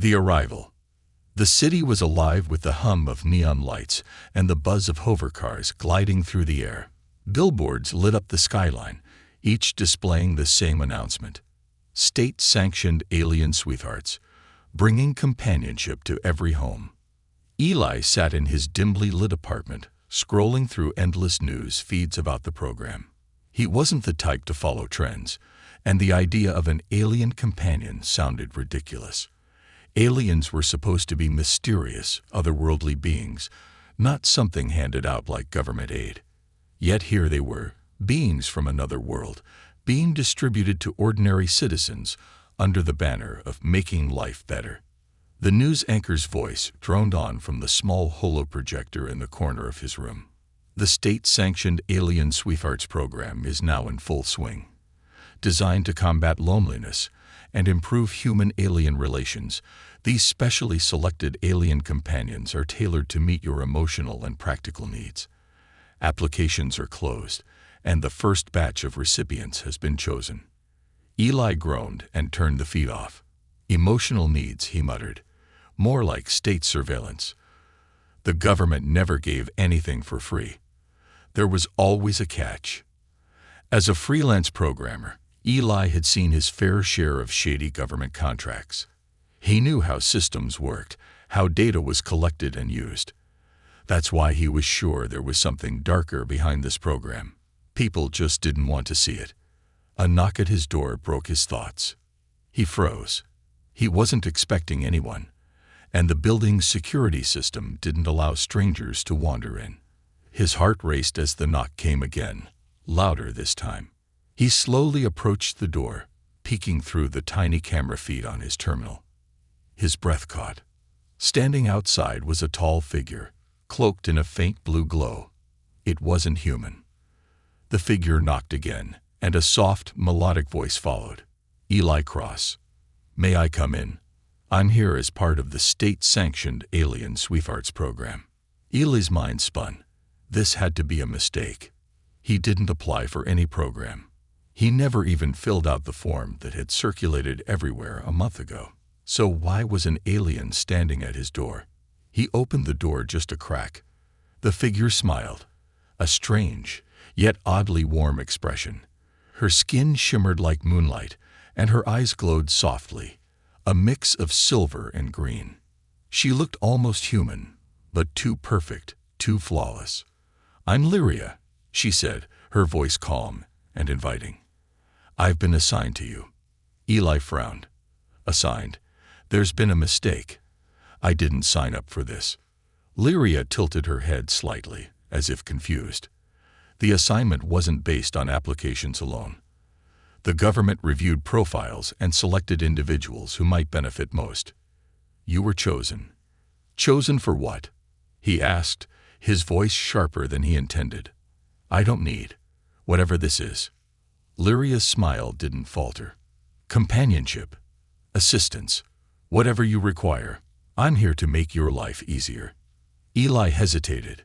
The arrival. The city was alive with the hum of neon lights and the buzz of hover cars gliding through the air. Billboards lit up the skyline, each displaying the same announcement: State-Sanctioned Alien Sweethearts, bringing companionship to every home. Eli sat in his dimly lit apartment, scrolling through endless news feeds about the program. He wasn't the type to follow trends, and the idea of an alien companion sounded ridiculous. Aliens were supposed to be mysterious, otherworldly beings, not something handed out like government aid. Yet here they were, beings from another world, being distributed to ordinary citizens under the banner of making life better. The news anchor's voice droned on from the small holoprojector in the corner of his room. The state-sanctioned Alien Sweethearts program is now in full swing. Designed to combat loneliness and improve human-alien relations, these specially selected alien companions are tailored to meet your emotional and practical needs. Applications are closed, and the first batch of recipients has been chosen. Eli groaned and turned the feed off. Emotional needs, he muttered. More like state surveillance. The government never gave anything for free. There was always a catch. As a freelance programmer, Eli had seen his fair share of shady government contracts. He knew how systems worked, how data was collected and used. That's why he was sure there was something darker behind this program. People just didn't want to see it. A knock at his door broke his thoughts. He froze. He wasn't expecting anyone, and the building's security system didn't allow strangers to wander in. His heart raced as the knock came again, louder this time. He slowly approached the door, peeking through the tiny camera feed on his terminal. His breath caught. Standing outside was a tall figure, cloaked in a faint blue glow. It wasn't human. The figure knocked again, and a soft, melodic voice followed. Eli Cross. May I come in? I'm here as part of the state-sanctioned Alien Sweethearts program. Eli's mind spun. This had to be a mistake. He didn't apply for any program. He never even filled out the form that had circulated everywhere a month ago. So why was an alien standing at his door? He opened the door just a crack. The figure smiled, a strange, yet oddly warm expression. Her skin shimmered like moonlight, and her eyes glowed softly, a mix of silver and green. She looked almost human, but too perfect, too flawless. I'm Lyria, she said, her voice calm and inviting. I've been assigned to you. Eli frowned. Assigned? There's been a mistake. I didn't sign up for this. Lyria tilted her head slightly, as if confused. The assignment wasn't based on applications alone. The government reviewed profiles and selected individuals who might benefit most. You were chosen. Chosen for what? He asked, his voice sharper than he intended. I don't need whatever this is. Lyria's smile didn't falter. Companionship, assistance, whatever you require. I'm here to make your life easier. Eli hesitated.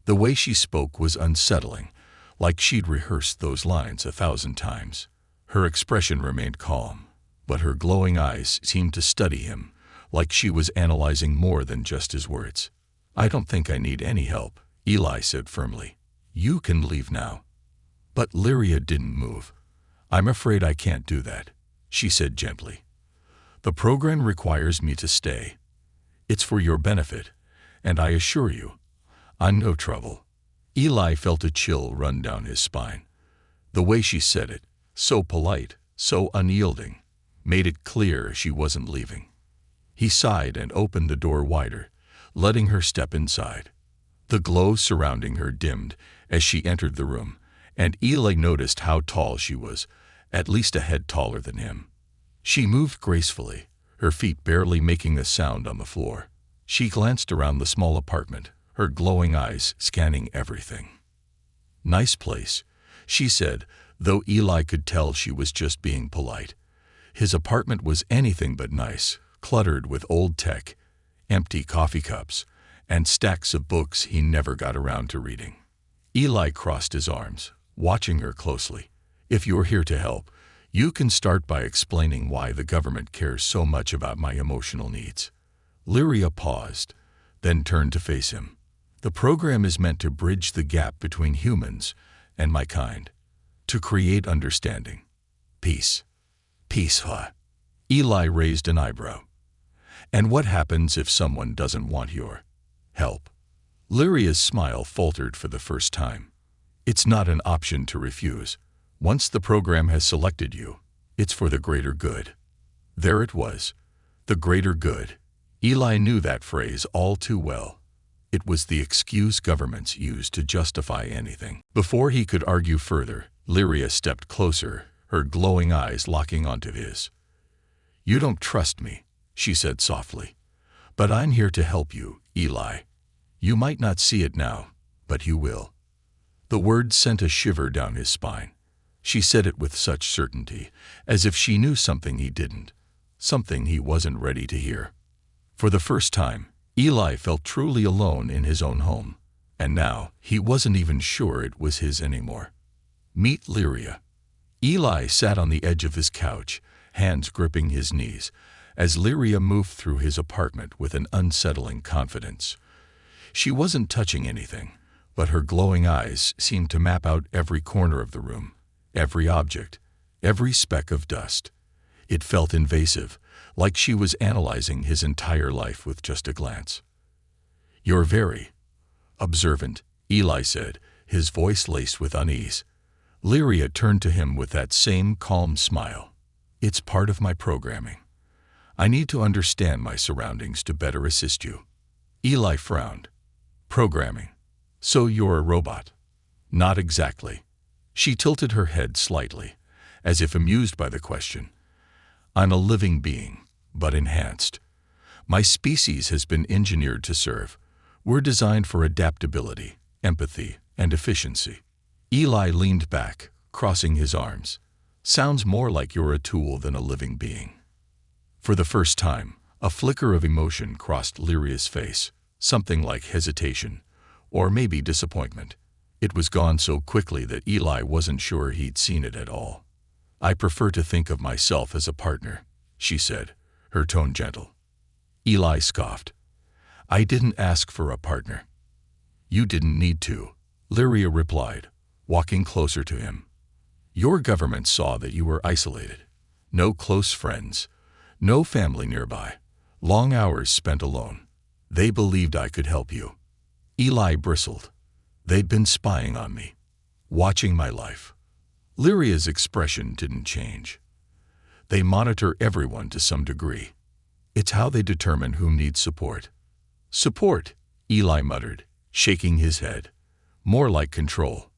The way she spoke was unsettling, like she'd rehearsed those lines 1,000 times. Her expression remained calm, but her glowing eyes seemed to study him, like she was analyzing more than just his words. I don't think I need any help, Eli said firmly. You can leave now. But Lyria didn't move. I'm afraid I can't do that, she said gently. The program requires me to stay. It's for your benefit, and I assure you, I'm no trouble. Eli felt a chill run down his spine. The way she said it, so polite, so unyielding, made it clear she wasn't leaving. He sighed and opened the door wider, letting her step inside. The glow surrounding her dimmed as she entered the room, and Eli noticed how tall she was, at least a head taller than him. She moved gracefully, her feet barely making a sound on the floor. She glanced around the small apartment, her glowing eyes scanning everything. Nice place, she said, though Eli could tell she was just being polite. His apartment was anything but nice, cluttered with old tech, empty coffee cups, and stacks of books he never got around to reading. Eli crossed his arms, watching her closely. If you're here to help, You can start by explaining why the government cares so much about my emotional needs. Lyria paused, then turned to face him. The program is meant to bridge the gap between humans and my kind, to create understanding. Peace. Peace, huh? Eli raised an eyebrow. And what happens if someone doesn't want your help? Lyria's smile faltered for the first time. It's not an option to refuse. Once the program has selected you, it's for the greater good. There it was. The greater good. Eli knew that phrase all too well. It was the excuse governments use to justify anything. Before he could argue further, Lyria stepped closer, her glowing eyes locking onto his. You don't trust me, she said softly. But I'm here to help you, Eli. You might not see it now, but you will. The word sent a shiver down his spine. She said it with such certainty, as if she knew something he didn't, something he wasn't ready to hear. For the first time, Eli felt truly alone in his own home, and now he wasn't even sure it was his anymore. Meet Lyria. Eli sat on the edge of his couch, hands gripping his knees, as Lyria moved through his apartment with an unsettling confidence. She wasn't touching anything, but her glowing eyes seemed to map out every corner of the room, every object, every speck of dust. It felt invasive, like she was analyzing his entire life with just a glance. You're very observant, Eli said, his voice laced with unease. Lyria turned to him with that same calm smile. It's part of my programming. I need to understand my surroundings to better assist you. Eli frowned. Programming. So you're a robot? Not exactly. She tilted her head slightly, as if amused by the question. I'm a living being, but enhanced. My species has been engineered to serve. We're designed for adaptability, empathy, and efficiency. Eli leaned back, crossing his arms. Sounds more like you're a tool than a living being. For the first time, a flicker of emotion crossed Lyria's face, something like hesitation, or maybe disappointment. It was gone so quickly that Eli wasn't sure he'd seen it at all. I prefer to think of myself as a partner, she said, her tone gentle. Eli scoffed. I didn't ask for a partner. You didn't need to, Lyria replied, walking closer to him. Your government saw that you were isolated. No close friends, no family nearby, long hours spent alone. They believed I could help you. Eli bristled. They'd been spying on me, watching my life. Lyria's expression didn't change. They monitor everyone to some degree. It's how they determine who needs support. Support, Eli muttered, shaking his head. More like control.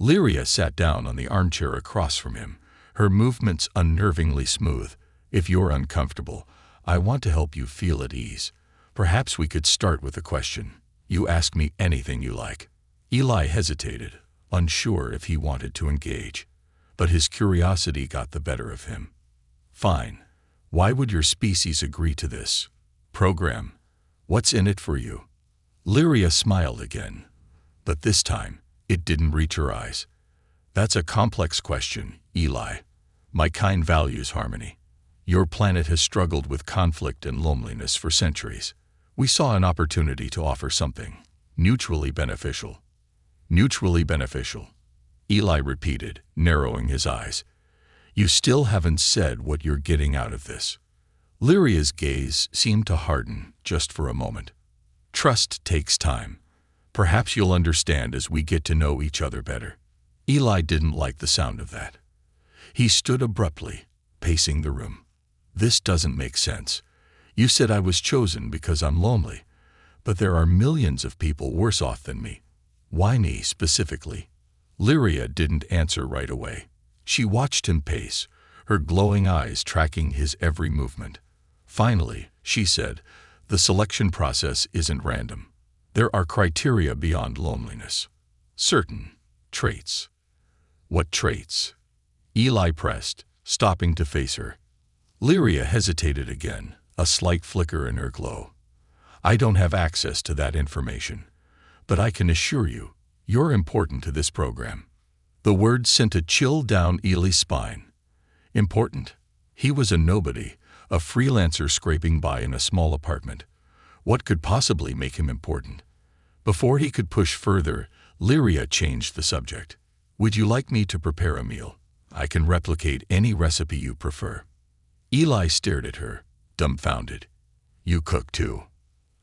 Lyria sat down on the armchair across from him, her movements unnervingly smooth. If you're uncomfortable, I want to help you feel at ease. Perhaps we could start with a question. You ask me anything you like. Eli hesitated, unsure if he wanted to engage, but his curiosity got the better of him. Fine. Why would your species agree to this program? What's in it for you? Lyria smiled again, but this time it didn't reach her eyes. That's a complex question, Eli. My kind values harmony. Your planet has struggled with conflict and loneliness for centuries. We saw an opportunity to offer something mutually beneficial. Mutually beneficial, Eli repeated, narrowing his eyes. You still haven't said what you're getting out of this. Lyria's gaze seemed to harden just for a moment. Trust takes time. Perhaps you'll understand as we get to know each other better. Eli didn't like the sound of that. He stood abruptly, pacing the room. This doesn't make sense. You said I was chosen because I'm lonely, but there are millions of people worse off than me. Why me specifically? Lyria didn't answer right away. She watched him pace, her glowing eyes tracking his every movement. Finally, she said, the selection process isn't random. There are criteria beyond loneliness. Certain traits. What traits? Eli pressed, stopping to face her. Lyria hesitated again, a slight flicker in her glow. I don't have access to that information, but I can assure you, you're important to this program. The word sent a chill down Eli's spine. Important. He was a nobody, a freelancer scraping by in a small apartment. What could possibly make him important? Before he could push further, Lyria changed the subject. Would you like me to prepare a meal? I can replicate any recipe you prefer. Eli stared at her, dumbfounded. You cook too.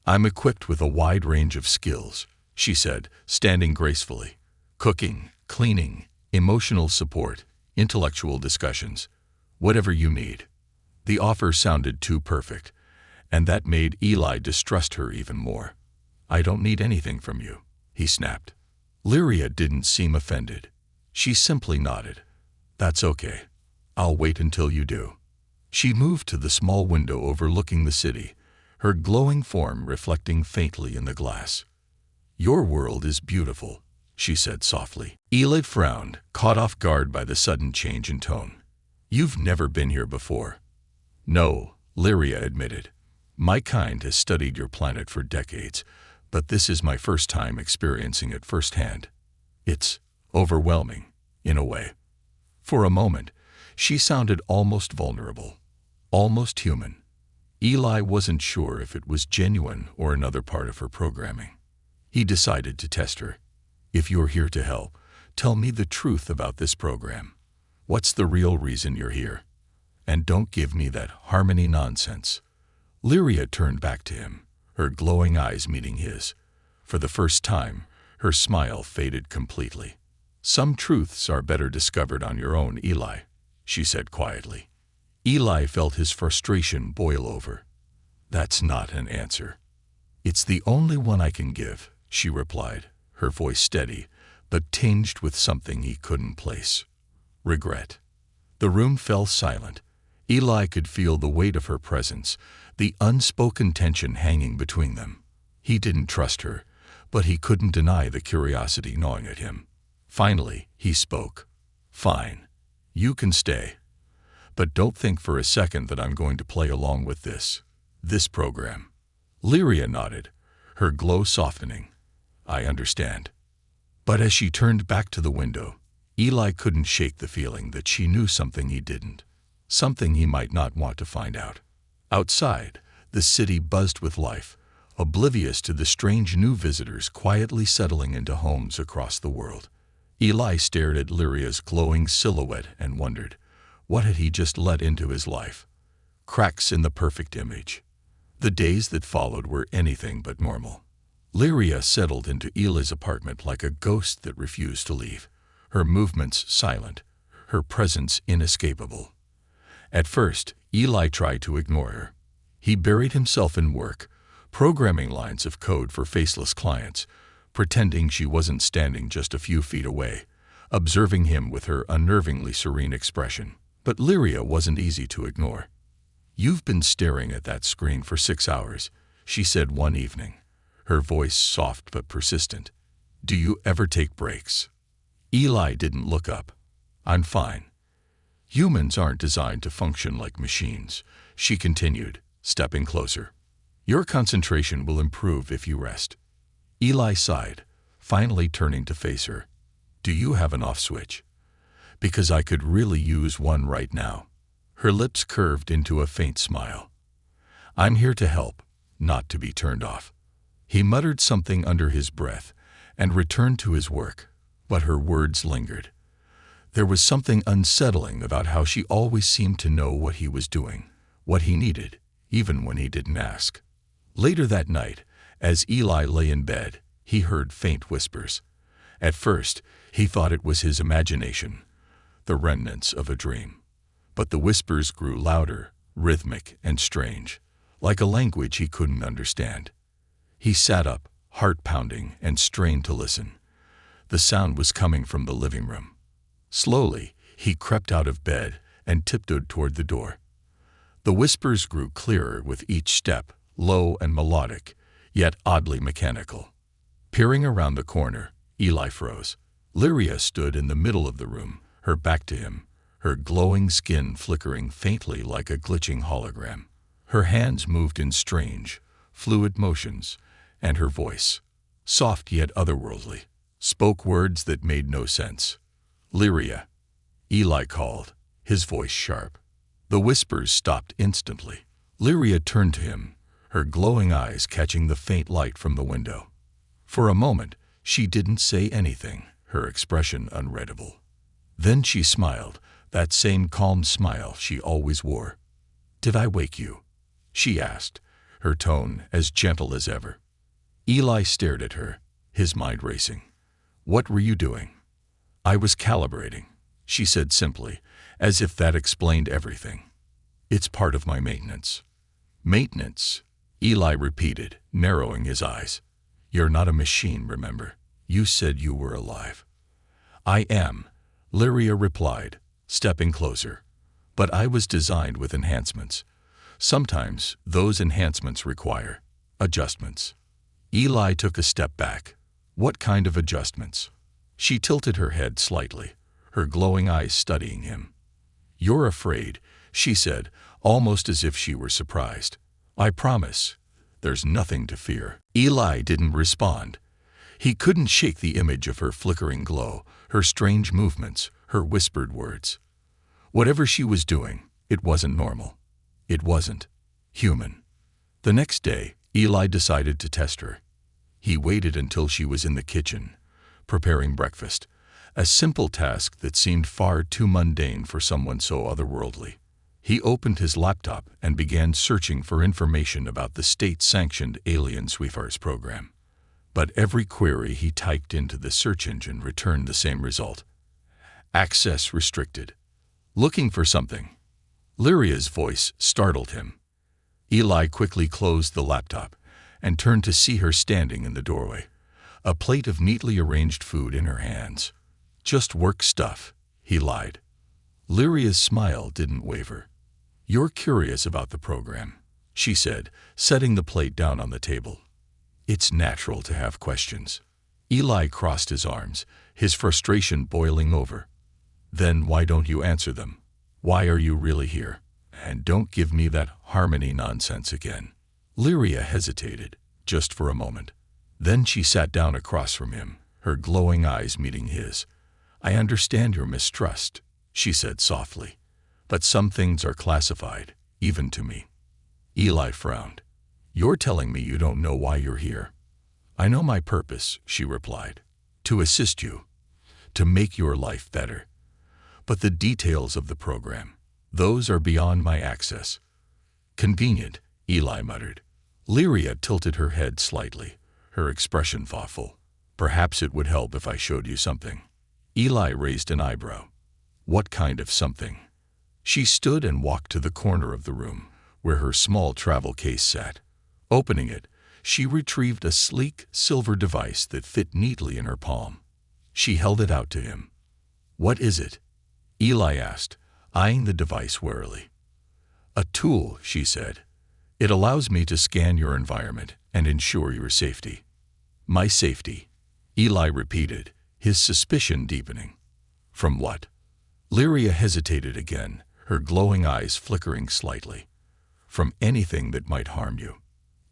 I'm equipped with a wide range of skills, she said, standing gracefully. Cooking, cleaning, emotional support, intellectual discussions, whatever you need. The offer sounded too perfect, and that made Eli distrust her even more. I don't need anything from you, he snapped. Lyria didn't seem offended. She simply nodded. That's okay. I'll wait until you do. She moved to the small window overlooking the city, her glowing form reflecting faintly in the glass. Your world is beautiful, she said softly. Eli frowned, caught off guard by the sudden change in tone. You've never been here before. No, Lyria admitted. My kind has studied your planet for decades, but this is my first time experiencing it firsthand. It's overwhelming, in a way. For a moment, she sounded almost vulnerable, almost human. Eli wasn't sure if it was genuine or another part of her programming. He decided to test her. If you're here to help, tell me the truth about this program. What's the real reason you're here? And don't give me that harmony nonsense. Lyria turned back to him, her glowing eyes meeting his. For the first time, her smile faded completely. Some truths are better discovered on your own, Eli, she said quietly. Eli felt his frustration boil over. That's not an answer. It's the only one I can give, she replied, her voice steady, but tinged with something he couldn't place. Regret. The room fell silent. Eli could feel the weight of her presence, the unspoken tension hanging between them. He didn't trust her, but he couldn't deny the curiosity gnawing at him. Finally, he spoke. Fine. You can stay. But don't think for a second that I'm going to play along with this program. Lyria nodded, her glow softening. I understand. But as she turned back to the window, Eli couldn't shake the feeling that she knew something he didn't, something he might not want to find out. Outside, the city buzzed with life, oblivious to the strange new visitors quietly settling into homes across the world. Eli stared at Lyria's glowing silhouette and wondered, what had he just let into his life? Cracks in the perfect image. The days that followed were anything but normal. Lyria settled into Eli's apartment like a ghost that refused to leave, her movements silent, her presence inescapable. At first, Eli tried to ignore her. He buried himself in work, programming lines of code for faceless clients, pretending she wasn't standing just a few feet away, observing him with her unnervingly serene expression. But Lyria wasn't easy to ignore. You've been staring at that screen for 6 hours, she said one evening, her voice soft but persistent. Do you ever take breaks? Eli didn't look up. I'm fine. Humans aren't designed to function like machines, she continued, stepping closer. Your concentration will improve if you rest. Eli sighed, finally turning to face her. Do you have an off switch? Because I could really use one right now. Her lips curved into a faint smile. I'm here to help, not to be turned off. He muttered something under his breath and returned to his work, but her words lingered. There was something unsettling about how she always seemed to know what he was doing, what he needed, even when he didn't ask. Later that night, as Eli lay in bed, he heard faint whispers. At first, he thought it was his imagination, the remnants of a dream. But the whispers grew louder, rhythmic, and strange, like a language he couldn't understand. He sat up, heart pounding, and strained to listen. The sound was coming from the living room. Slowly, he crept out of bed and tiptoed toward the door. The whispers grew clearer with each step, low and melodic, yet oddly mechanical. Peering around the corner, Eli froze. Lyria stood in the middle of the room, her back to him, her glowing skin flickering faintly like a glitching hologram. Her hands moved in strange, fluid motions, and her voice, soft yet otherworldly, spoke words that made no sense. Lyria, Eli called, his voice sharp. The whispers stopped instantly. Lyria turned to him, her glowing eyes catching the faint light from the window. For a moment, she didn't say anything, her expression unreadable. Then she smiled, that same calm smile she always wore. "Did I wake you?" she asked, her tone as gentle as ever. Eli stared at her, his mind racing. "What were you doing?" "I was calibrating," she said simply, as if that explained everything. "It's part of my maintenance." "Maintenance?" Eli repeated, narrowing his eyes. "You're not a machine, remember? You said you were alive." "I am," Lyria replied, stepping closer. "But I was designed with enhancements. Sometimes those enhancements require adjustments." Eli took a step back. "What kind of adjustments?" She tilted her head slightly, her glowing eyes studying him. "You're afraid," she said, almost as if she were surprised. "I promise, there's nothing to fear." Eli didn't respond. He couldn't shake the image of her flickering glow, her strange movements, her whispered words. Whatever she was doing, it wasn't normal. It wasn't human. The next day, Eli decided to test her. He waited until she was in the kitchen, preparing breakfast, a simple task that seemed far too mundane for someone so otherworldly. He opened his laptop and began searching for information about the State-Sanctioned Alien Lovers program. But every query he typed into the search engine returned the same result. Access restricted. Looking for something. Lyria's voice startled him. Eli quickly closed the laptop and turned to see her standing in the doorway, a plate of neatly arranged food in her hands. "Just work stuff," he lied. Lyria's smile didn't waver. "You're curious about the program," she said, setting the plate down on the table. "It's natural to have questions." Eli crossed his arms, his frustration boiling over. "Then why don't you answer them? Why are you really here? And don't give me that harmony nonsense again." Lyria hesitated, just for a moment. Then she sat down across from him, her glowing eyes meeting his. "I understand your mistrust," she said softly, "but some things are classified, even to me." Eli frowned. "You're telling me you don't know why you're here?" "I know my purpose," she replied. "To assist you. To make your life better. But the details of the program, those are beyond my access." "Convenient," Eli muttered. Lyria tilted her head slightly, her expression thoughtful. "Perhaps it would help if I showed you something." Eli raised an eyebrow. "What kind of something?" She stood and walked to the corner of the room, where her small travel case sat. Opening it, she retrieved a sleek, silver device that fit neatly in her palm. She held it out to him. "What is it?" Eli asked, eyeing the device warily. "A tool," she said. "It allows me to scan your environment and ensure your safety." "My safety," Eli repeated, his suspicion deepening. "From what?" Lyria hesitated again, her glowing eyes flickering slightly. "From anything that might harm you."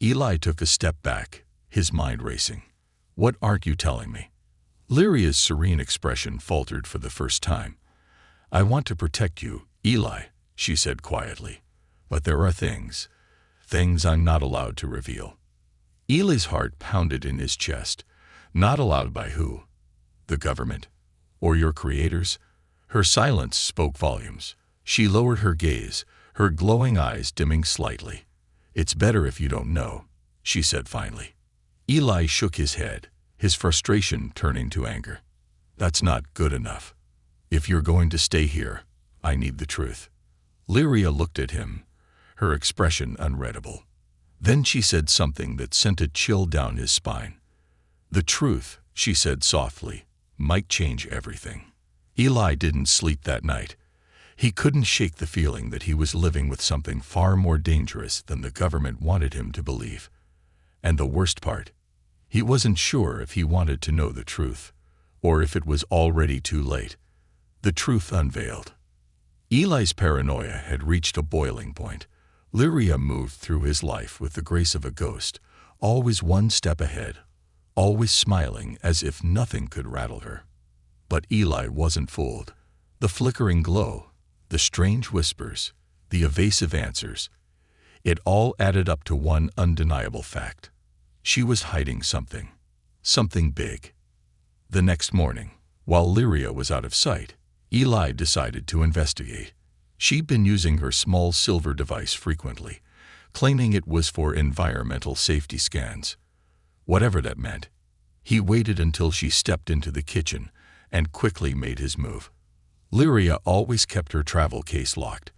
Eli took a step back, his mind racing. "What aren't you telling me?" Lyria's serene expression faltered for the first time. "I want to protect you, Eli," she said quietly. "But there are things I'm not allowed to reveal." Eli's heart pounded in his chest. Not allowed by who? The government? Or your creators? Her silence spoke volumes. She lowered her gaze, her glowing eyes dimming slightly. "It's better if you don't know," she said finally. Eli shook his head, his frustration turning to anger. "That's not good enough. If you're going to stay here, I need the truth." Lyria looked at him, her expression unreadable. Then she said something that sent a chill down his spine. "The truth," she said softly, "might change everything." Eli didn't sleep that night. He couldn't shake the feeling that he was living with something far more dangerous than the government wanted him to believe. And the worst part, he wasn't sure if he wanted to know the truth, or if it was already too late. The truth unveiled. Eli's paranoia had reached a boiling point. Lyria moved through his life with the grace of a ghost, always one step ahead, always smiling as if nothing could rattle her. But Eli wasn't fooled. The flickering glow, The strange whispers, the evasive answers. It all added up to one undeniable fact. She was hiding something. Something big. The next morning, while Lyria was out of sight, Eli decided to investigate. She'd been using her small silver device frequently, claiming it was for environmental safety scans. Whatever that meant. He waited until she stepped into the kitchen and quickly made his move. Lyria always kept her travel case locked,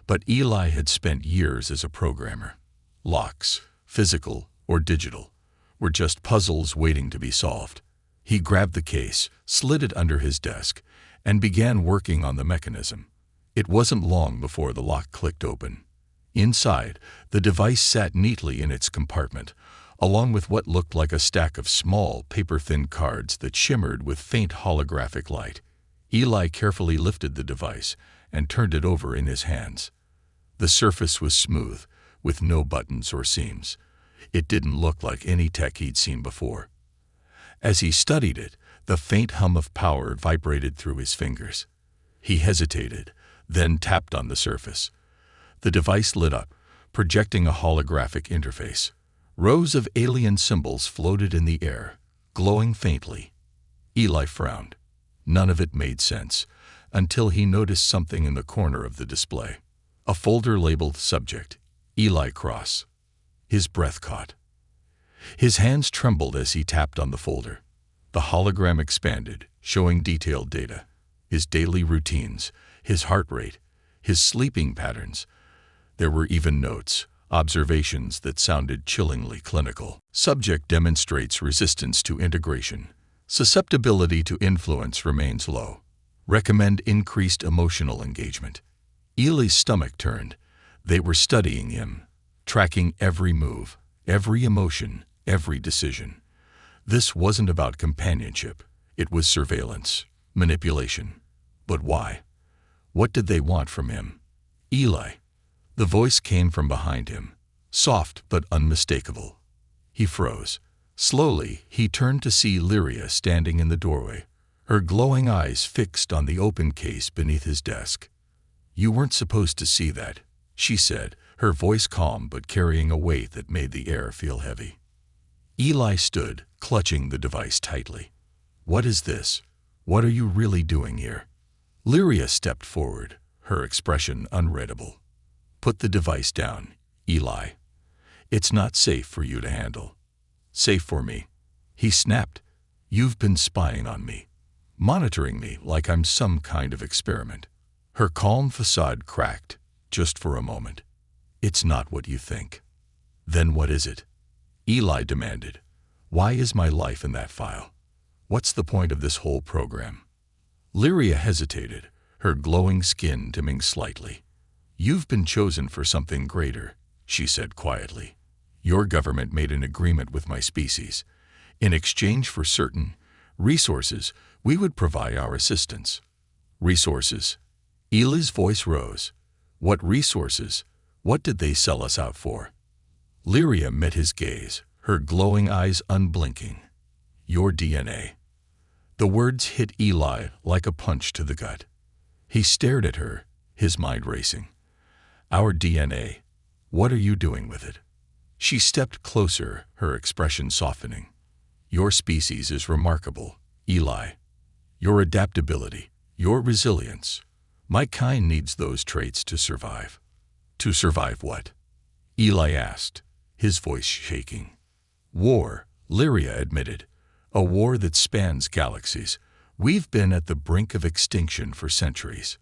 but Eli had spent years as a programmer. Locks, physical or digital, were just puzzles waiting to be solved. He grabbed the case, slid it under his desk, and began working on the mechanism. It wasn't long before the lock clicked open. Inside, the device sat neatly in its compartment, along with what looked like a stack of small, paper-thin cards that shimmered with faint holographic light. Eli carefully lifted the device and turned it over in his hands. The surface was smooth, with no buttons or seams. It didn't look like any tech he'd seen before. As he studied it, the faint hum of power vibrated through his fingers. He hesitated, then tapped on the surface. The device lit up, projecting a holographic interface. Rows of alien symbols floated in the air, glowing faintly. Eli frowned. None of it made sense, until he noticed something in the corner of the display. A folder labeled Subject, Eli Cross. His breath caught. His hands trembled as he tapped on the folder. The hologram expanded, showing detailed data. His daily routines, his heart rate, his sleeping patterns. There were even notes, observations that sounded chillingly clinical. Subject demonstrates resistance to integration. Susceptibility to influence remains low. Recommend increased emotional engagement. Eli's stomach turned. They were studying him, tracking every move, every emotion, every decision. This wasn't about companionship. It was surveillance, manipulation. But why? What did they want from him? Eli. The voice came from behind him, soft but unmistakable. He froze. Slowly, he turned to see Lyria standing in the doorway, her glowing eyes fixed on the open case beneath his desk. "You weren't supposed to see that," she said, her voice calm but carrying a weight that made the air feel heavy. Eli stood, clutching the device tightly. "What is this? What are you really doing here?" Lyria stepped forward, her expression unreadable. "Put the device down, Eli. It's not safe for you to handle." "Safe for me?" He snapped. "You've been spying on me, monitoring me like I'm some kind of experiment." Her calm facade cracked, just for a moment. "It's not what you think." "Then what is it?" Eli demanded. "Why is my life in that file? What's the point of this whole program?" Lyria hesitated, her glowing skin dimming slightly. "You've been chosen for something greater," she said quietly. "Your government made an agreement with my species. In exchange for certain resources, we would provide our assistance." "Resources?" Eli's voice rose. "What resources? What did they sell us out for?" Lyria met his gaze, her glowing eyes unblinking. "Your DNA." The words hit Eli like a punch to the gut. He stared at her, his mind racing. "Our DNA? What are you doing with it?" She stepped closer, her expression softening. "Your species is remarkable, Eli. Your adaptability, your resilience. My kind needs those traits to survive." "To survive what?" Eli asked, his voice shaking. "War," Lyria admitted. "A war that spans galaxies. We've been at the brink of extinction for centuries.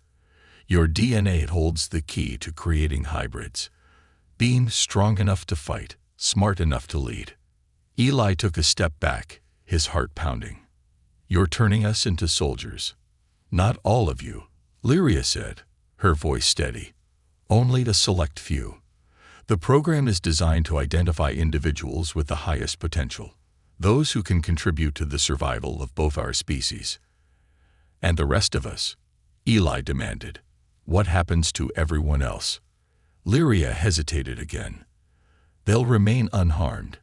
Your DNA holds the key to creating hybrids. Beings strong enough to fight, smart enough to lead." Eli took a step back, his heart pounding. "You're turning us into soldiers." "Not all of you," Lyria said, her voice steady. "Only a select few. The program is designed to identify individuals with the highest potential, those who can contribute to the survival of both our species." "And the rest of us?" Eli demanded. "What happens to everyone else?" Lyria hesitated again. "They'll remain unharmed.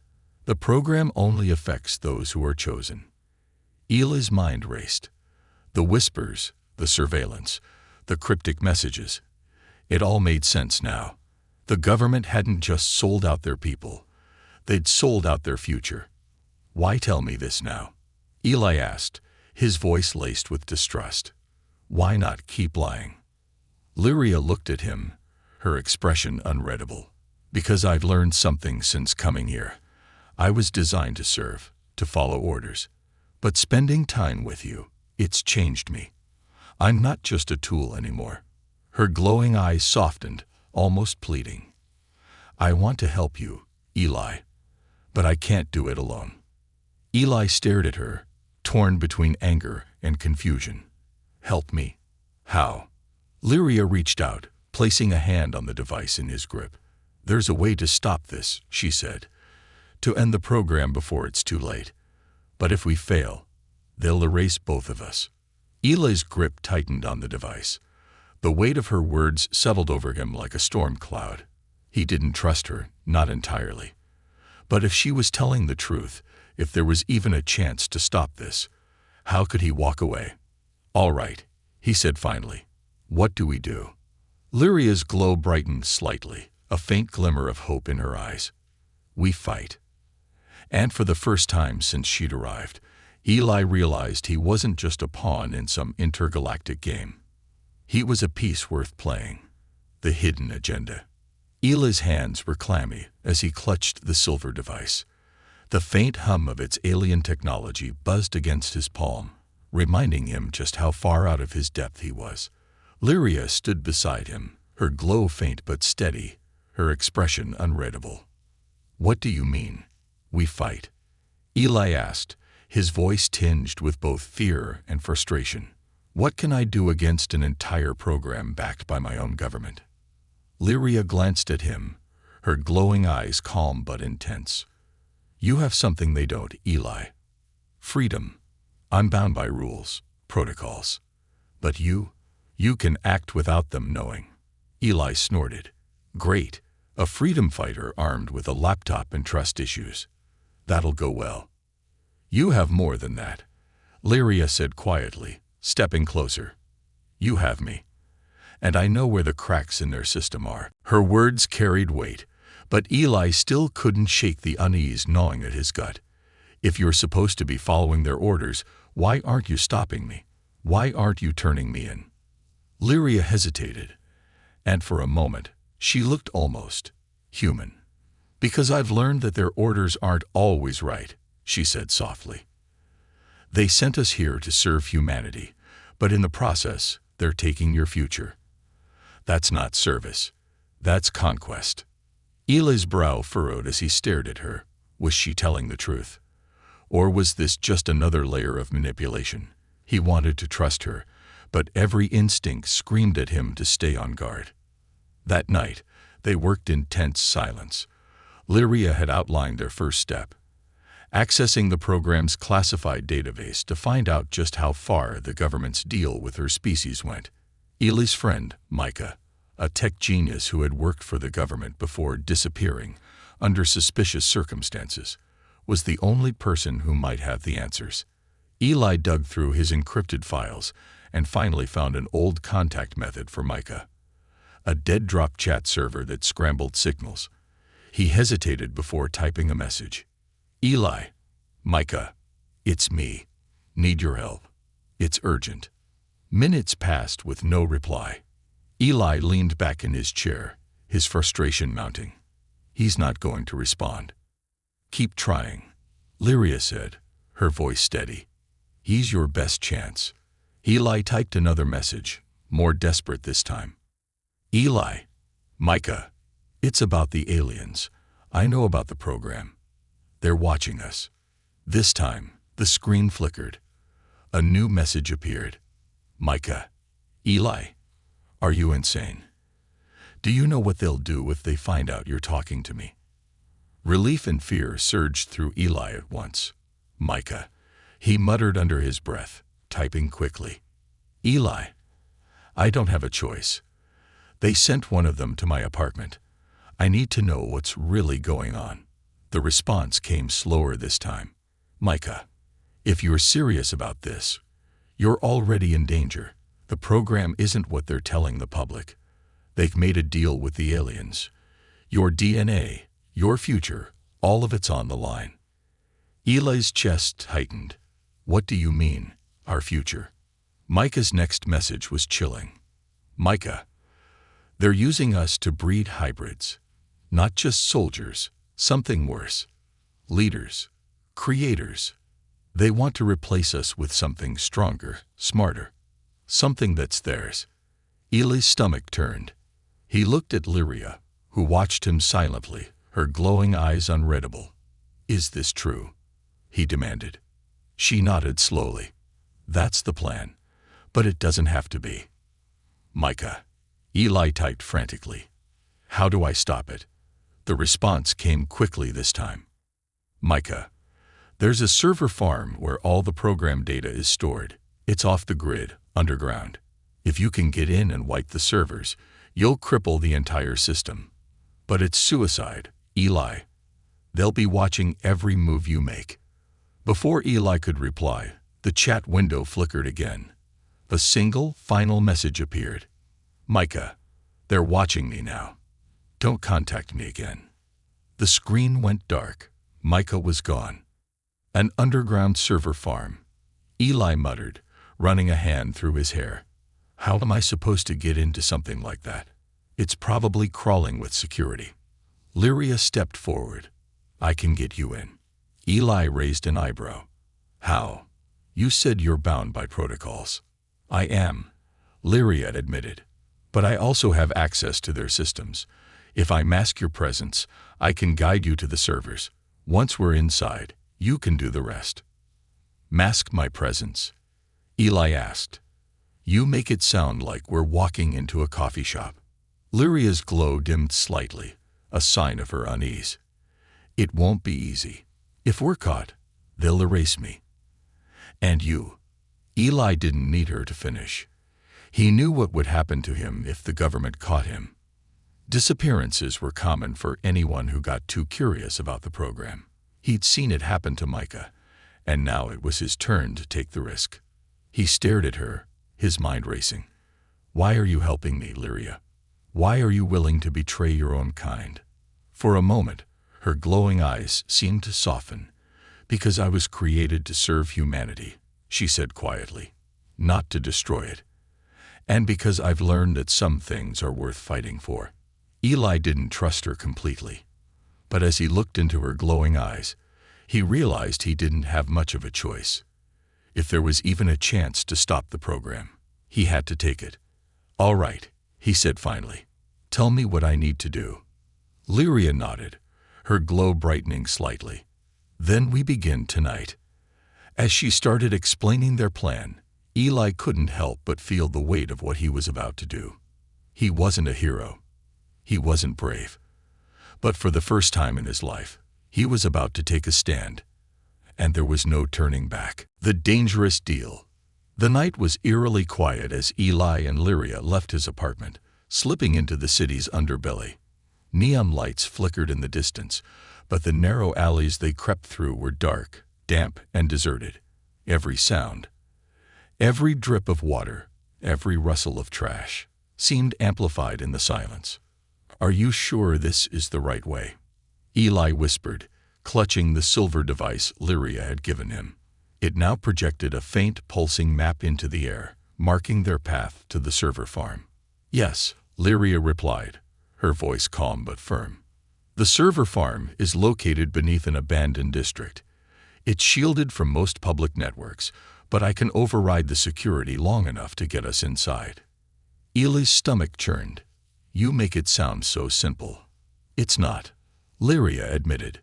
The program only affects those who are chosen." Eli's mind raced. The whispers, the surveillance, the cryptic messages. It all made sense now. The government hadn't just sold out their people. They'd sold out their future. Why tell me this now? Eli asked, his voice laced with distrust. Why not keep lying? Lyria looked at him, her expression unreadable. Because I've learned something since coming here. I was designed to serve, to follow orders. But spending time with you, it's changed me. I'm not just a tool anymore. Her glowing eyes softened, almost pleading. I want to help you, Eli, but I can't do it alone. Eli stared at her, torn between anger and confusion. Help me. How? Lyria reached out, placing a hand on the device in his grip. There's a way to stop this, she said. To end the program before it's too late. But if we fail, they'll erase both of us. Eli's grip tightened on the device. The weight of her words settled over him like a storm cloud. He didn't trust her, not entirely. But if she was telling the truth, if there was even a chance to stop this, how could he walk away? All right, he said finally. What do we do? Lyria's glow brightened slightly, a faint glimmer of hope in her eyes. We fight. And for the first time since she'd arrived, Eli realized he wasn't just a pawn in some intergalactic game. He was a piece worth playing. The hidden agenda. Eli's hands were clammy as he clutched the silver device. The faint hum of its alien technology buzzed against his palm, reminding him just how far out of his depth he was. Lyria stood beside him, her glow faint but steady, her expression unreadable. What do you mean? We fight? Eli asked, his voice tinged with both fear and frustration. What can I do against an entire program backed by my own government? Lyria glanced at him, her glowing eyes calm but intense. You have something they don't, Eli. Freedom. I'm bound by rules, protocols. But you can act without them knowing. Eli snorted. Great. A freedom fighter armed with a laptop and trust issues. That'll go well. You have more than that, Lyria said quietly, stepping closer. You have me. And I know where the cracks in their system are. Her words carried weight, but Eli still couldn't shake the unease gnawing at his gut. If you're supposed to be following their orders, why aren't you stopping me? Why aren't you turning me in? Lyria hesitated, and for a moment, she looked almost human. Because I've learned that their orders aren't always right, she said softly. They sent us here to serve humanity, but in the process, they're taking your future. That's not service. That's conquest. Eli's brow furrowed as he stared at her. Was she telling the truth? Or was this just another layer of manipulation? He wanted to trust her, but every instinct screamed at him to stay on guard. That night, they worked in tense silence. Lyria had outlined their first step, accessing the program's classified database to find out just how far the government's deal with her species went. Eli's friend, Micah, a tech genius who had worked for the government before disappearing under suspicious circumstances, was the only person who might have the answers. Eli dug through his encrypted files and finally found an old contact method for Micah, a dead-drop chat server that scrambled signals. He hesitated before typing a message. Eli, Micah, it's me. Need your help. It's urgent. Minutes passed with no reply. Eli leaned back in his chair, his frustration mounting. He's not going to respond. Keep trying, Lyria said, her voice steady. He's your best chance. Eli typed another message, more desperate this time. Eli, Micah, it's about the aliens. I know about the program. They're watching us. This time, the screen flickered. A new message appeared. Micah, Eli, are you insane? Do you know what they'll do if they find out you're talking to me? Relief and fear surged through Eli at once. Micah, he muttered under his breath, typing quickly. Eli, I don't have a choice. They sent one of them to my apartment. I need to know what's really going on. The response came slower this time. Micah, if you're serious about this, you're already in danger. The program isn't what they're telling the public. They've made a deal with the aliens. Your DNA, your future, all of it's on the line. Eli's chest tightened. What do you mean, our future? Micah's next message was chilling. Micah, they're using us to breed hybrids. Not just soldiers, something worse. Leaders, creators. They want to replace us with something stronger, smarter. Something that's theirs. Eli's stomach turned. He looked at Lyria, who watched him silently, her glowing eyes unreadable. Is this true? He demanded. She nodded slowly. That's the plan. But it doesn't have to be. Micah. Eli typed frantically. How do I stop it? The response came quickly this time. Micah. There's a server farm where all the program data is stored. It's off the grid, underground. If you can get in and wipe the servers, you'll cripple the entire system. But it's suicide, Eli. They'll be watching every move you make. Before Eli could reply, the chat window flickered again. A single, final message appeared. Micah, they're watching me now. Don't contact me again. The screen went dark. Micah was gone. An underground server farm. Eli muttered, running a hand through his hair. How am I supposed to get into something like that? It's probably crawling with security. Lyria stepped forward. I can get you in. Eli raised an eyebrow. How? You said you're bound by protocols. I am, Lyria admitted. But I also have access to their systems. If I mask your presence, I can guide you to the servers. Once we're inside, you can do the rest. Mask my presence? Eli asked. You make it sound like we're walking into a coffee shop. Lyria's glow dimmed slightly, a sign of her unease. It won't be easy. If we're caught, they'll erase me. And you. Eli didn't need her to finish. He knew what would happen to him if the government caught him. Disappearances were common for anyone who got too curious about the program. He'd seen it happen to Micah, and now it was his turn to take the risk. He stared at her, his mind racing. Why are you helping me, Lyria? Why are you willing to betray your own kind? For a moment, her glowing eyes seemed to soften. Because I was created to serve humanity, she said quietly, not to destroy it. And because I've learned that some things are worth fighting for. Eli didn't trust her completely. But as he looked into her glowing eyes, he realized he didn't have much of a choice. If there was even a chance to stop the program, he had to take it. All right, he said finally. Tell me what I need to do. Lyria nodded, her glow brightening slightly. Then we begin tonight. As she started explaining their plan, Eli couldn't help but feel the weight of what he was about to do. He wasn't a hero. He wasn't brave. But for the first time in his life, he was about to take a stand. And there was no turning back. The dangerous deal. The night was eerily quiet as Eli and Lyria left his apartment, slipping into the city's underbelly. Neon lights flickered in the distance, but the narrow alleys they crept through were dark, damp, and deserted. Every sound, every drip of water, every rustle of trash, seemed amplified in the silence. Are you sure this is the right way? Eli whispered, clutching the silver device Lyria had given him. It now projected a faint, pulsing map into the air, marking their path to the server farm. Yes, Lyria replied, her voice calm but firm. The server farm is located beneath an abandoned district. It's shielded from most public networks, but I can override the security long enough to get us inside. Eli's stomach churned. You make it sound so simple. It's not, Lyria admitted.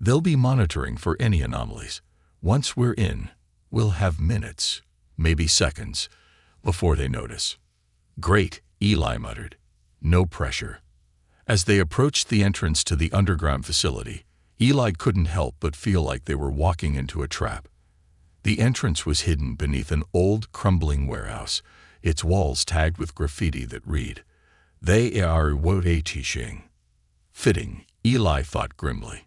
They'll be monitoring for any anomalies. Once we're in, we'll have minutes, maybe seconds, before they notice. Great, Eli muttered. No pressure. As they approached the entrance to the underground facility, Eli couldn't help but feel like they were walking into a trap. The entrance was hidden beneath an old, crumbling warehouse, its walls tagged with graffiti that read, They are Woteishing. Fitting, Eli thought grimly.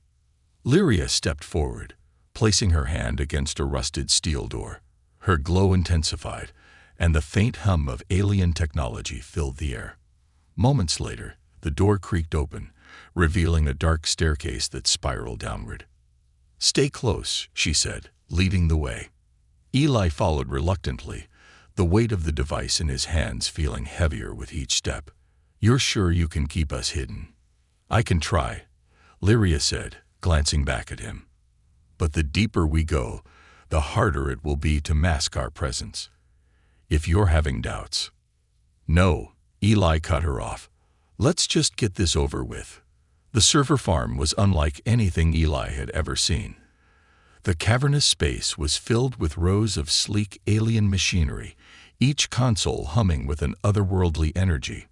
Lyria stepped forward, placing her hand against a rusted steel door. Her glow intensified, and the faint hum of alien technology filled the air. Moments later, the door creaked open, revealing a dark staircase that spiraled downward. "Stay close," she said, leading the way. Eli followed reluctantly, the weight of the device in his hands feeling heavier with each step. "You're sure you can keep us hidden?" "I can try," Lyria said, glancing back at him. "But the deeper we go, the harder it will be to mask our presence. If you're having doubts—" "No," Eli cut her off. "Let's just get this over with." The server farm was unlike anything Eli had ever seen. The cavernous space was filled with rows of sleek alien machinery, each console humming with an otherworldly energy.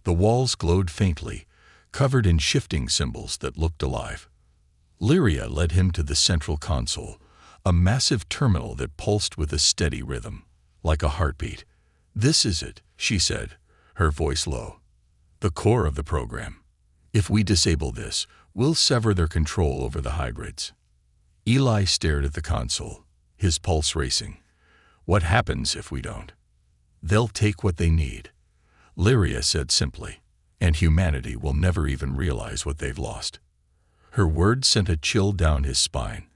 The walls glowed faintly, covered in shifting symbols that looked alive. Lyria led him to the central console, a massive terminal that pulsed with a steady rhythm, like a heartbeat. "This is it," she said, her voice low. "The core of the program. If we disable this, we'll sever their control over the hybrids." Eli stared at the console, his pulse racing. "What happens if we don't?" "They'll take what they need," Lyria said simply, "and humanity will never even realize what they've lost." Her words sent a chill down his spine.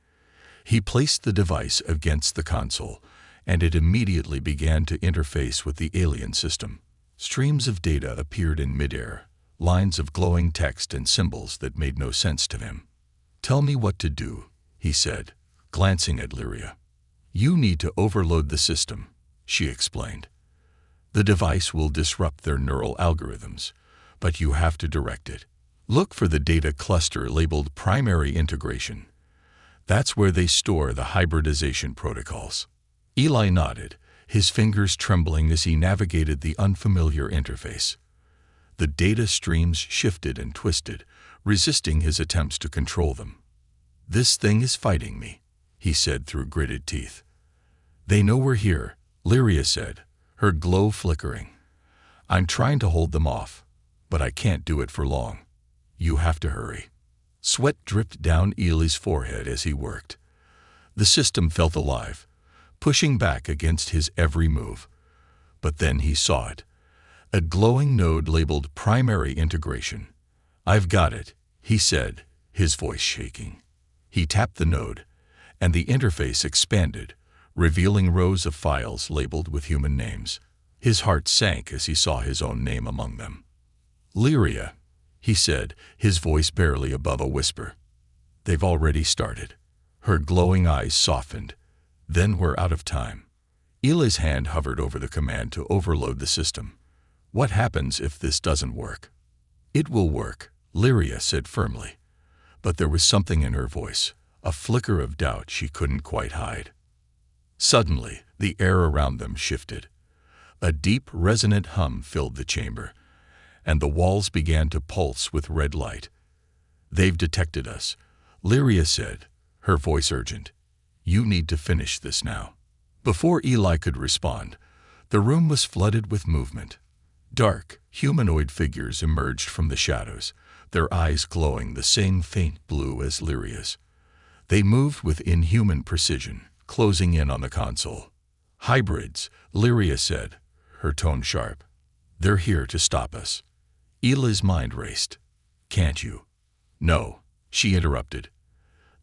He placed the device against the console, and it immediately began to interface with the alien system. Streams of data appeared in midair, lines of glowing text and symbols that made no sense to him. "Tell me what to do," he said, glancing at Lyria. "You need to overload the system," she explained. "The device will disrupt their neural algorithms, but you have to direct it. Look for the data cluster labeled Primary Integration. That's where they store the hybridization protocols." Eli nodded, his fingers trembling as he navigated the unfamiliar interface. The data streams shifted and twisted, resisting his attempts to control them. "This thing is fighting me," he said through gritted teeth. "They know we're here," Lyria said, her glow flickering. "I'm trying to hold them off, but I can't do it for long. You have to hurry." Sweat dripped down Eli's forehead as he worked. The system felt alive, pushing back against his every move. But then he saw it. A glowing node labeled Primary Integration. "I've got it," he said, his voice shaking. He tapped the node, and the interface expanded, revealing rows of files labeled with human names. His heart sank as he saw his own name among them. "Lyria," he said, his voice barely above a whisper. "They've already started." Her glowing eyes softened. "Then we're out of time." Eli's hand hovered over the command to overload the system. "What happens if this doesn't work?" "It will work," Lyria said firmly. But there was something in her voice, a flicker of doubt she couldn't quite hide. Suddenly, the air around them shifted. A deep, resonant hum filled the chamber, and the walls began to pulse with red light. "They've detected us," Lyria said, her voice urgent. "You need to finish this now." Before Eli could respond, the room was flooded with movement. Dark, humanoid figures emerged from the shadows, their eyes glowing the same faint blue as Lyria's. They moved with inhuman precision, closing in on the console. "Hybrids," Lyria said, her tone sharp. "They're here to stop us." Eli's mind raced. "Can't you?" "No," she interrupted.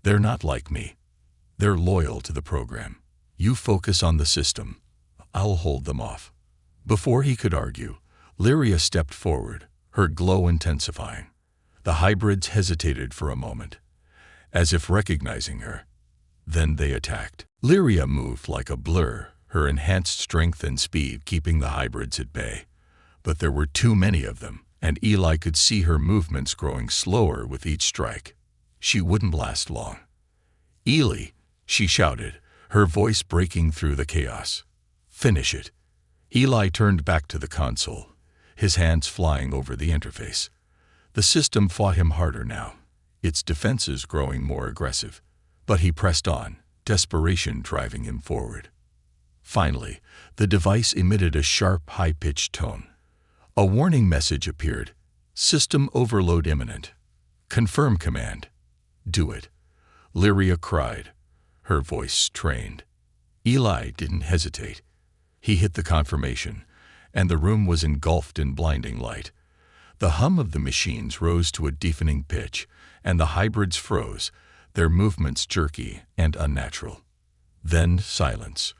"They're not like me. They're loyal to the program. You focus on the system. I'll hold them off." Before he could argue, Lyria stepped forward, her glow intensifying. The hybrids hesitated for a moment, as if recognizing her. Then they attacked. Lyria moved like a blur, her enhanced strength and speed keeping the hybrids at bay. But there were too many of them, and Eli could see her movements growing slower with each strike. She wouldn't last long. "Eli," she shouted, her voice breaking through the chaos. "Finish it." Eli turned back to the console, his hands flying over the interface. The system fought him harder now, its defenses growing more aggressive. But he pressed on, desperation driving him forward. Finally, the device emitted a sharp, high-pitched tone. A warning message appeared. "System overload imminent. Confirm command." "Do it," Lyria cried, her voice strained. Eli didn't hesitate. He hit the confirmation, and the room was engulfed in blinding light. The hum of the machines rose to a deafening pitch, and the hybrids froze, their movements jerky and unnatural. Then silence.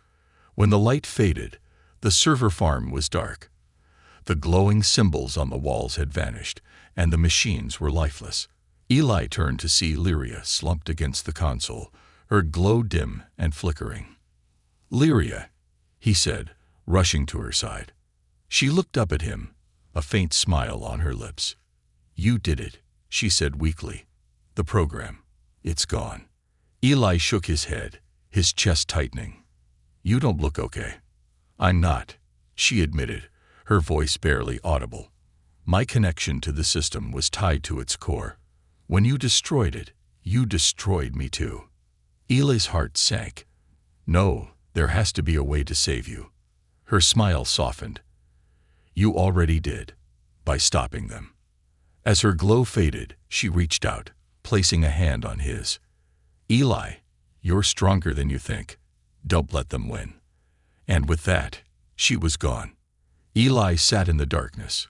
When the light faded, the server farm was dark. The glowing symbols on the walls had vanished, and the machines were lifeless. Eli turned to see Lyria slumped against the console, her glow dim and flickering. "Lyria," he said, rushing to her side. She looked up at him, a faint smile on her lips. "You did it," she said weakly. "The program. It's gone." Eli shook his head, his chest tightening. "You don't look okay." "I'm not," she admitted, her voice barely audible. "My connection to the system was tied to its core. When you destroyed it, you destroyed me too." Eli's heart sank. "No, there has to be a way to save you." Her smile softened. "You already did, by stopping them." As her glow faded, she reached out, placing a hand on his. "Eli, you're stronger than you think. Don't let them win." And with that, she was gone. Eli sat in the darkness,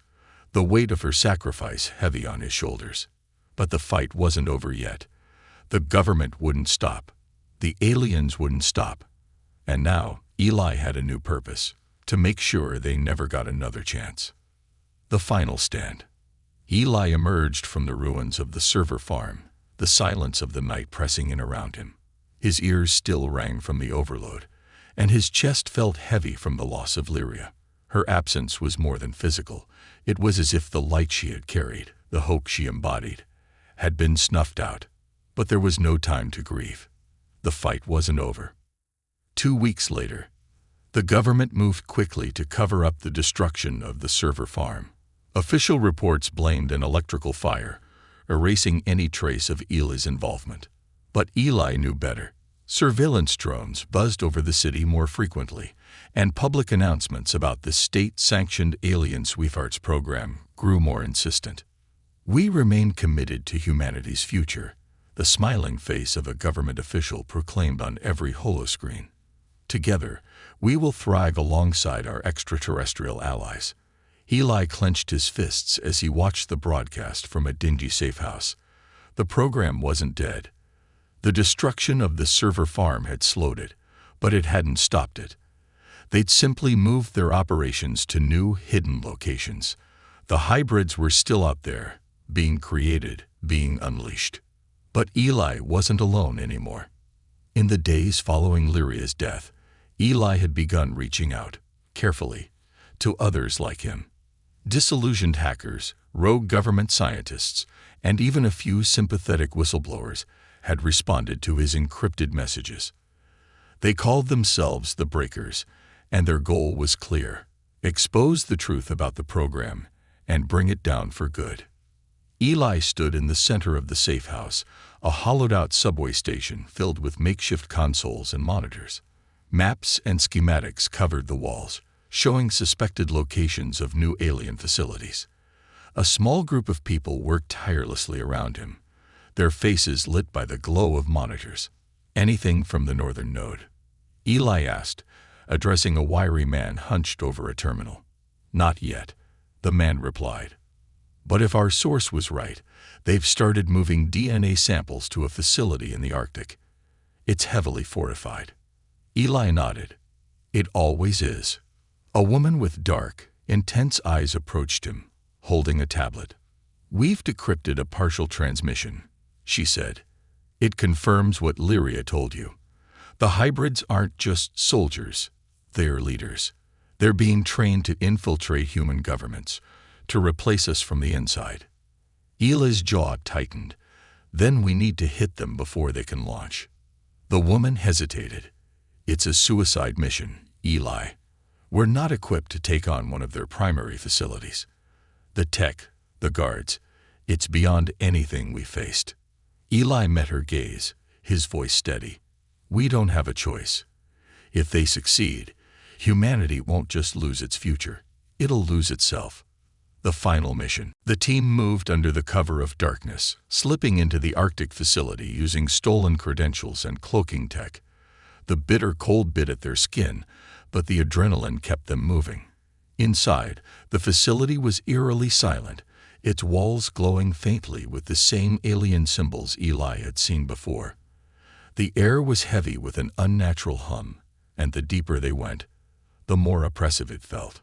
the weight of her sacrifice heavy on his shoulders. But the fight wasn't over yet. The government wouldn't stop. The aliens wouldn't stop. And now, Eli had a new purpose: to make sure they never got another chance. The final stand. Eli emerged from the ruins of the server farm, the silence of the night pressing in around him. His ears still rang from the overload, and his chest felt heavy from the loss of Lyria. Her absence was more than physical. It was as if the light she had carried, the hope she embodied, had been snuffed out. But there was no time to grieve. The fight wasn't over. 2 weeks later, the government moved quickly to cover up the destruction of the server farm. Official reports blamed an electrical fire, erasing any trace of Eli's involvement. But Eli knew better. Surveillance drones buzzed over the city more frequently, and public announcements about the state-sanctioned Alien Lovers program grew more insistent. "We remain committed to humanity's future," the smiling face of a government official proclaimed on every holoscreen. "Together, we will thrive alongside our extraterrestrial allies." Eli clenched his fists as he watched the broadcast from a dingy safe house. The program wasn't dead. The destruction of the server farm had slowed it, but it hadn't stopped it. They'd simply moved their operations to new, hidden locations. The hybrids were still out there, being created, being unleashed. But Eli wasn't alone anymore. In the days following Lyria's death, Eli had begun reaching out, carefully, to others like him. Disillusioned hackers, rogue government scientists, and even a few sympathetic whistleblowers had responded to his encrypted messages. They called themselves the Breakers, and their goal was clear: expose the truth about the program and bring it down for good. Eli stood in the center of the safe house, a hollowed-out subway station filled with makeshift consoles and monitors. Maps and schematics covered the walls, showing suspected locations of new alien facilities. A small group of people worked tirelessly around him, their faces lit by the glow of monitors. "Anything from the northern node?" Eli asked, addressing a wiry man hunched over a terminal. "Not yet," the man replied. "But if our source was right, they've started moving DNA samples to a facility in the Arctic. It's heavily fortified." Eli nodded. "It always is." A woman with dark, intense eyes approached him, holding a tablet. "We've decrypted a partial transmission," she said. "It confirms what Lyria told you. The hybrids aren't just soldiers, they're leaders. They're being trained to infiltrate human governments, to replace us from the inside." Eli's jaw tightened. "Then we need to hit them before they can launch." The woman hesitated. "It's a suicide mission, Eli. We're not equipped to take on one of their primary facilities. The tech, the guards, it's beyond anything we faced." Eli met her gaze, his voice steady. "We don't have a choice. If they succeed, humanity won't just lose its future, it'll lose itself." The final mission. The team moved under the cover of darkness, slipping into the Arctic facility using stolen credentials and cloaking tech. The bitter cold bit at their skin, but the adrenaline kept them moving. Inside, the facility was eerily silent, its walls glowing faintly with the same alien symbols Eli had seen before. The air was heavy with an unnatural hum, and the deeper they went, the more oppressive it felt.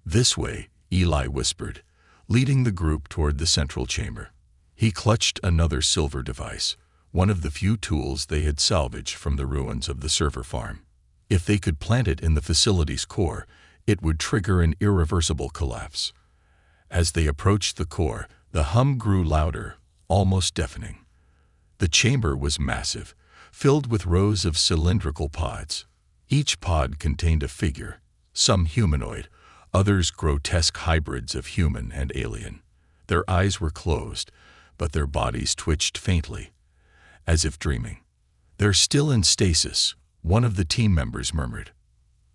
"This way," Eli whispered, leading the group toward the central chamber. He clutched another silver device, one of the few tools they had salvaged from the ruins of the server farm. If they could plant it in the facility's core, it would trigger an irreversible collapse. As they approached the core, the hum grew louder, almost deafening. The chamber was massive, filled with rows of cylindrical pods. Each pod contained a figure, some humanoid, others grotesque hybrids of human and alien. Their eyes were closed, but their bodies twitched faintly, as if dreaming. "They're still in stasis," one of the team members murmured.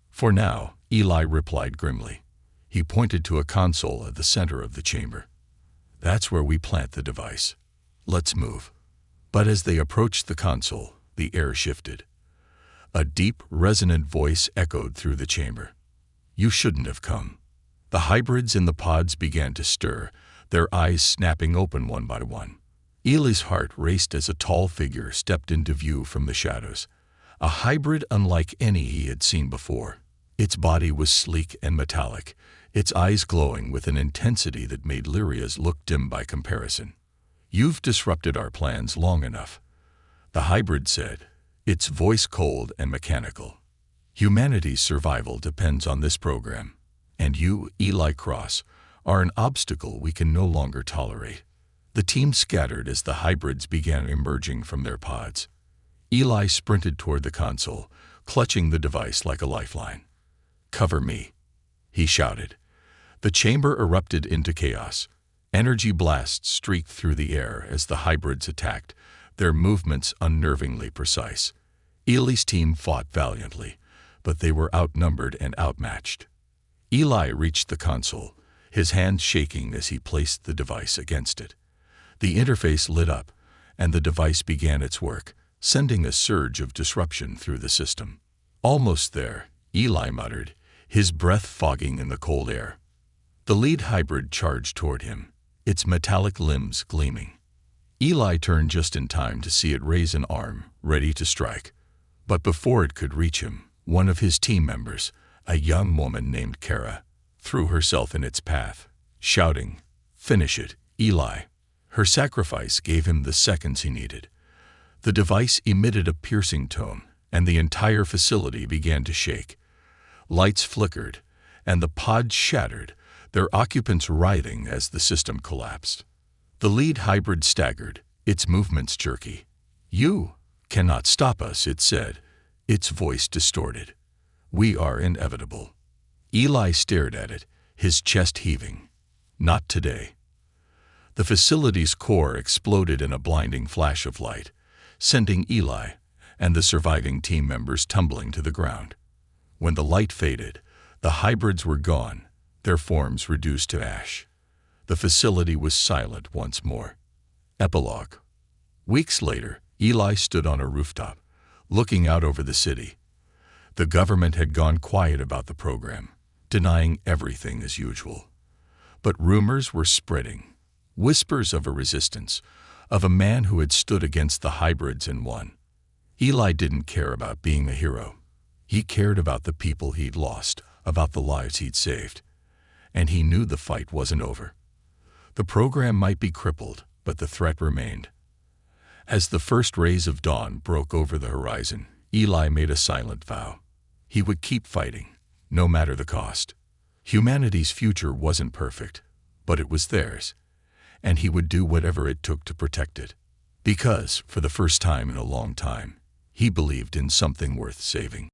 "For now," Eli replied grimly. He pointed to a console at the center of the chamber. "That's where we plant the device. Let's move." But as they approached the console, the air shifted. A deep, resonant voice echoed through the chamber. "You shouldn't have come." The hybrids in the pods began to stir, their eyes snapping open one by one. Eli's heart raced as a tall figure stepped into view from the shadows, a hybrid unlike any he had seen before. Its body was sleek and metallic, its eyes glowing with an intensity that made Lyria's look dim by comparison. "You've disrupted our plans long enough," the hybrid said, its voice cold and mechanical. "Humanity's survival depends on this program, and you, Eli Cross, are an obstacle we can no longer tolerate." The team scattered as the hybrids began emerging from their pods. Eli sprinted toward the console, clutching the device like a lifeline. "Cover me," he shouted. The chamber erupted into chaos. Energy blasts streaked through the air as the hybrids attacked, their movements unnervingly precise. Eli's team fought valiantly, but they were outnumbered and outmatched. Eli reached the console, his hands shaking as he placed the device against it. The interface lit up, and the device began its work, sending a surge of disruption through the system. "Almost there," Eli muttered, his breath fogging in the cold air. The lead hybrid charged toward him, its metallic limbs gleaming. Eli turned just in time to see it raise an arm, ready to strike. But before it could reach him, one of his team members, a young woman named Kara, threw herself in its path, shouting, "Finish it, Eli." Her sacrifice gave him the seconds he needed. The device emitted a piercing tone, and the entire facility began to shake. Lights flickered, and the pods shattered, their occupants writhing as the system collapsed. The lead hybrid staggered, its movements jerky. "You cannot stop us," it said, its voice distorted. "We are inevitable." Eli stared at it, his chest heaving. "Not today." The facility's core exploded in a blinding flash of light, sending Eli and the surviving team members tumbling to the ground. When the light faded, the hybrids were gone, their forms reduced to ash. The facility was silent once more. Epilogue. Weeks later, Eli stood on a rooftop, looking out over the city. The government had gone quiet about the program, denying everything as usual. But rumors were spreading. Whispers of a resistance, of a man who had stood against the hybrids and won. Eli didn't care about being a hero. He cared about the people he'd lost, about the lives he'd saved. And he knew the fight wasn't over. The program might be crippled, but the threat remained. As the first rays of dawn broke over the horizon, Eli made a silent vow. He would keep fighting, no matter the cost. Humanity's future wasn't perfect, but it was theirs, and he would do whatever it took to protect it. Because, for the first time in a long time, he believed in something worth saving.